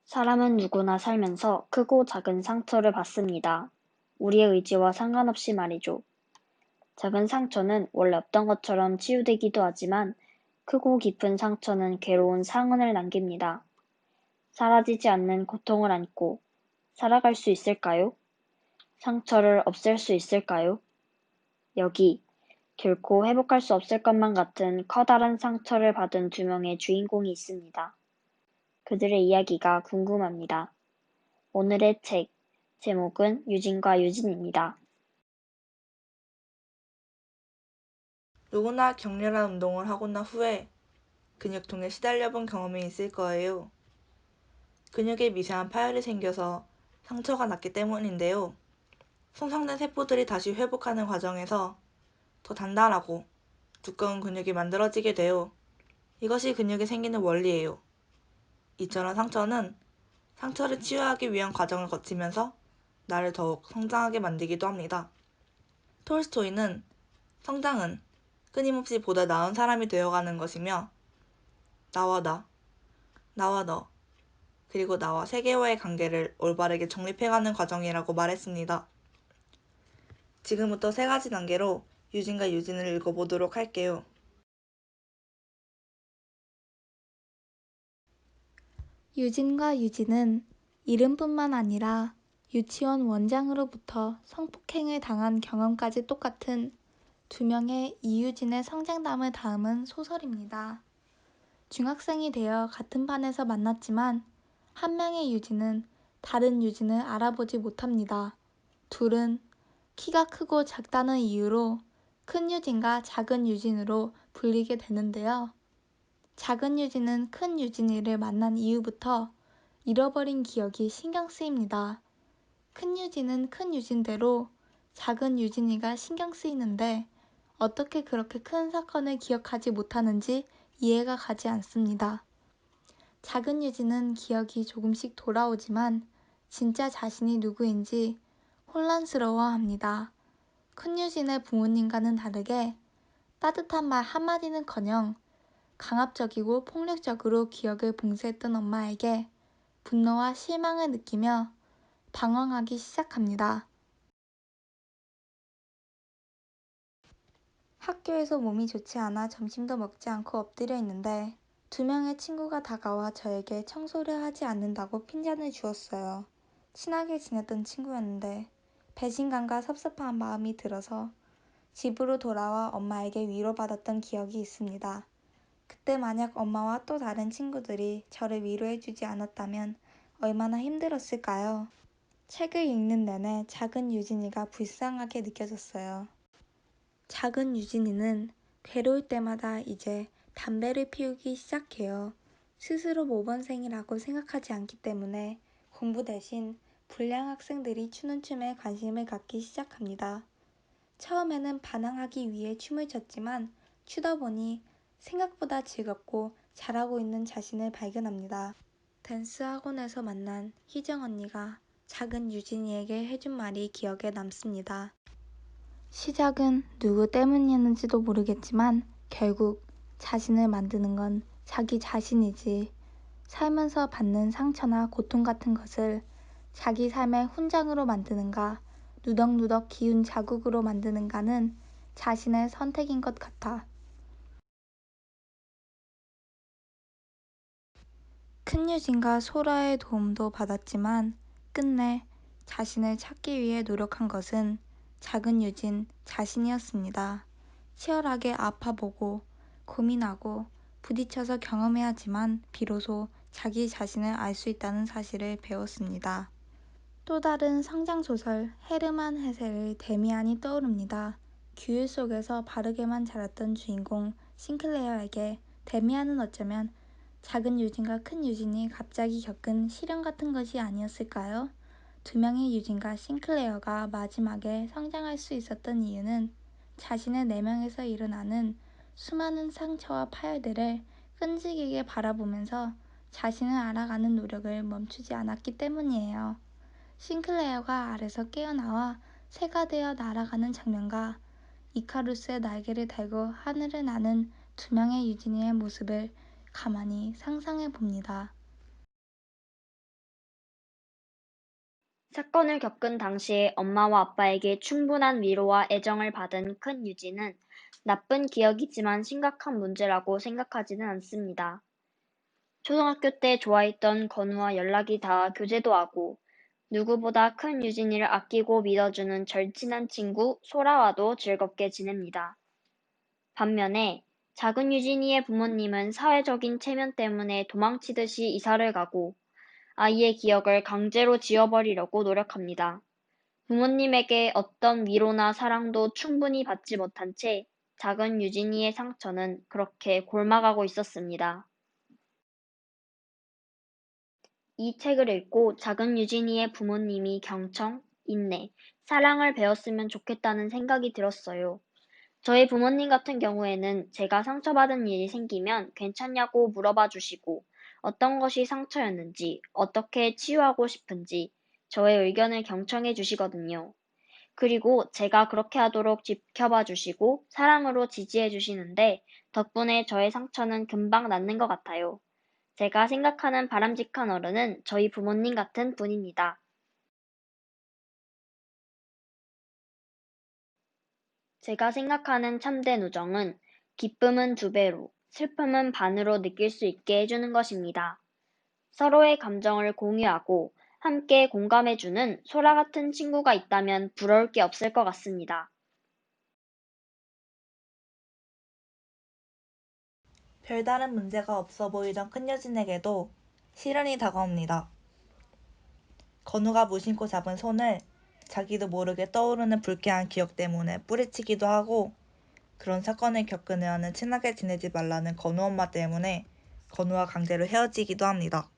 사람은 누구나 살면서 크고 작은 상처를 받습니다. 우리의 의지와 상관없이 말이죠. 작은 상처는 원래 없던 것처럼 치유되기도 하지만 크고 깊은 상처는 괴로운 상흔을 남깁니다. 사라지지 않는 고통을 안고 살아갈 수 있을까요? 상처를 없앨 수 있을까요? 여기 결코 회복할 수 없을 것만 같은 커다란 상처를 받은 두 명의 주인공이 있습니다. 그들의 이야기가 궁금합니다. 오늘의 책 제목은 유진과 유진입니다. 누구나 격렬한 운동을 하고 난 후에 근육통에 시달려본 경험이 있을 거예요. 근육에 미세한 파열이 생겨서 상처가 났기 때문인데요. 손상된 세포들이 다시 회복하는 과정에서 더 단단하고 두꺼운 근육이 만들어지게 돼요. 이것이 근육이 생기는 원리예요. 이처럼 상처는 상처를 치유하기 위한 과정을 거치면서 나를 더욱 성장하게 만들기도 합니다. 톨스토이는 성장은 끊임없이 보다 나은 사람이 되어가는 것이며 나와 나, 나와 너, 그리고 나와 세계와의 관계를 올바르게 정립해가는 과정이라고 말했습니다. 지금부터 세 가지 단계로 유진과 유진을 읽어보도록 할게요. 유진과 유진은 이름뿐만 아니라 유치원 원장으로부터 성폭행을 당한 경험까지 똑같은 두 명의 이유진의 성장담을 담은 소설입니다. 중학생이 되어 같은 반에서 만났지만 한 명의 유진은 다른 유진을 알아보지 못합니다. 둘은 키가 크고 작다는 이유로 큰 유진과 작은 유진으로 불리게 되는데요. 작은 유진은 큰 유진이를 만난 이후부터 잃어버린 기억이 신경 쓰입니다. 큰 유진은 큰 유진대로 작은 유진이가 신경 쓰이는데 어떻게 그렇게 큰 사건을 기억하지 못하는지 이해가 가지 않습니다. 작은 유진은 기억이 조금씩 돌아오지만 진짜 자신이 누구인지 혼란스러워합니다. 큰 유진의 부모님과는 다르게 따뜻한 말 한마디는커녕 강압적이고 폭력적으로 기억을 봉쇄했던 엄마에게 분노와 실망을 느끼며 방황하기 시작합니다. 학교에서 몸이 좋지 않아 점심도 먹지 않고 엎드려 있는데 두 명의 친구가 다가와 저에게 청소를 하지 않는다고 핀잔을 주었어요. 친하게 지냈던 친구였는데 배신감과 섭섭한 마음이 들어서 집으로 돌아와 엄마에게 위로받았던 기억이 있습니다. 그때 만약 엄마와 또 다른 친구들이 저를 위로해주지 않았다면 얼마나 힘들었을까요? 책을 읽는 내내 작은 유진이가 불쌍하게 느껴졌어요. 작은 유진이는 괴로울 때마다 이제 담배를 피우기 시작해요. 스스로 모범생이라고 생각하지 않기 때문에 공부 대신 불량 학생들이 추는 춤에 관심을 갖기 시작합니다. 처음에는 반항하기 위해 춤을 췄지만 추다 보니 생각보다 즐겁고 잘하고 있는 자신을 발견합니다. 댄스 학원에서 만난 희정 언니가 작은 유진이에게 해준 말이 기억에 남습니다. 시작은 누구 때문이었는지도 모르겠지만 결국 자신을 만드는 건 자기 자신이지. 살면서 받는 상처나 고통 같은 것을 자기 삶의 훈장으로 만드는가, 누덕누덕 기운 자국으로 만드는가는 자신의 선택인 것 같아. 큰 유진과 소라의 도움도 받았지만 끝내 자신을 찾기 위해 노력한 것은 작은 유진 자신이었습니다. 치열하게 아파보고 고민하고 부딪혀서 경험해야지만 비로소 자기 자신을 알 수 있다는 사실을 배웠습니다. 또 다른 성장소설 헤르만 헤세의 데미안이 떠오릅니다. 규율 속에서 바르게만 자랐던 주인공 싱클레어에게 데미안은 어쩌면 작은 유진과 큰 유진이 갑자기 겪은 시련 같은 것이 아니었을까요? 두 명의 유진과 싱클레어가 마지막에 성장할 수 있었던 이유는 자신의 내면에서 일어나는 수많은 상처와 파열들을 끈질기게 바라보면서 자신을 알아가는 노력을 멈추지 않았기 때문이에요. 싱클레어가 알에서 깨어나와 새가 되어 날아가는 장면과 이카루스의 날개를 달고 하늘을 나는 두 명의 유진이의 모습을 가만히 상상해 봅니다. 사건을 겪은 당시에 엄마와 아빠에게 충분한 위로와 애정을 받은 큰 유진은 나쁜 기억이지만 심각한 문제라고 생각하지는 않습니다. 초등학교 때 좋아했던 건우와 연락이 닿아 교제도 하고 누구보다 큰 유진이를 아끼고 믿어주는 절친한 친구 소라와도 즐겁게 지냅니다. 반면에 작은 유진이의 부모님은 사회적인 체면 때문에 도망치듯이 이사를 가고 아이의 기억을 강제로 지워버리려고 노력합니다. 부모님에게 어떤 위로나 사랑도 충분히 받지 못한 채 작은 유진이의 상처는 그렇게 골마가고 있었습니다. 이 책을 읽고 작은 유진이의 부모님이 경청, 인내, 사랑을 배웠으면 좋겠다는 생각이 들었어요. 저희 부모님 같은 경우에는 제가 상처받은 일이 생기면 괜찮냐고 물어봐 주시고 어떤 것이 상처였는지, 어떻게 치유하고 싶은지 저의 의견을 경청해 주시거든요. 그리고 제가 그렇게 하도록 지켜봐 주시고 사랑으로 지지해 주시는데 덕분에 저의 상처는 금방 낫는 것 같아요. 제가 생각하는 바람직한 어른은 저희 부모님 같은 분입니다. 제가 생각하는 참된 우정은 기쁨은 2배로, 슬픔은 반으로 느낄 수 있게 해주는 것입니다. 서로의 감정을 공유하고 함께 공감해주는 소라 같은 친구가 있다면 부러울 게 없을 것 같습니다. 별다른 문제가 없어 보이던 큰여진에게도 시련이 다가옵니다. 건우가 무심코 잡은 손을 자기도 모르게 떠오르는 불쾌한 기억 때문에 뿌리치기도 하고, 그런 사건을 겪은 애와는 친하게 지내지 말라는 건우 엄마 때문에 건우와 강제로 헤어지기도 합니다.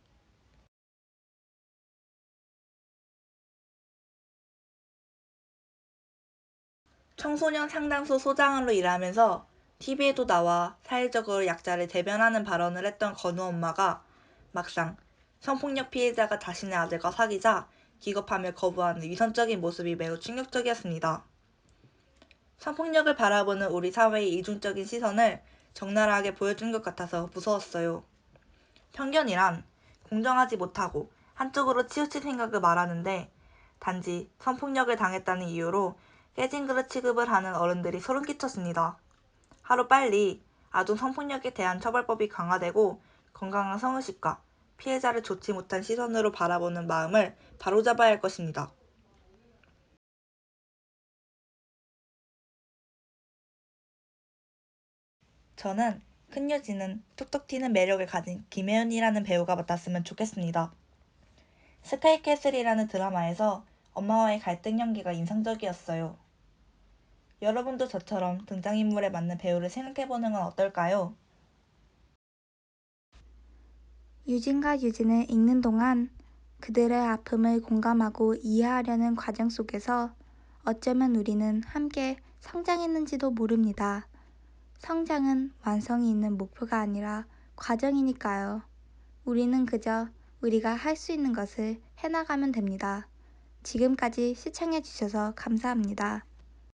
청소년 상담소 소장으로 일하면서 TV에도 나와 사회적으로 약자를 대변하는 발언을 했던 건우 엄마가 막상 성폭력 피해자가 자신의 아들과 사귀자 기겁하며 거부하는 위선적인 모습이 매우 충격적이었습니다. 성폭력을 바라보는 우리 사회의 이중적인 시선을 적나라하게 보여준 것 같아서 무서웠어요. 편견이란 공정하지 못하고 한쪽으로 치우칠 생각을 말하는데, 단지 성폭력을 당했다는 이유로 깨진 그릇 취급을 하는 어른들이 소름 끼쳤습니다. 하루빨리 아동 성폭력에 대한 처벌법이 강화되고 건강한 성의식과 피해자를 좋지 못한 시선으로 바라보는 마음을 바로잡아야 할 것입니다. 저는 큰여진은 톡톡 튀는 매력을 가진 김혜은이라는 배우가 맡았으면 좋겠습니다. 스카이캐슬이라는 드라마에서 엄마와의 갈등 연기가 인상적이었어요. 여러분도 저처럼 등장인물에 맞는 배우를 생각해보는 건 어떨까요? 유진과 유진을 읽는 동안 그들의 아픔을 공감하고 이해하려는 과정 속에서 어쩌면 우리는 함께 성장했는지도 모릅니다. 성장은 완성이 있는 목표가 아니라 과정이니까요. 우리는 그저 우리가 할 수 있는 것을 해나가면 됩니다. 지금까지 시청해주셔서 감사합니다.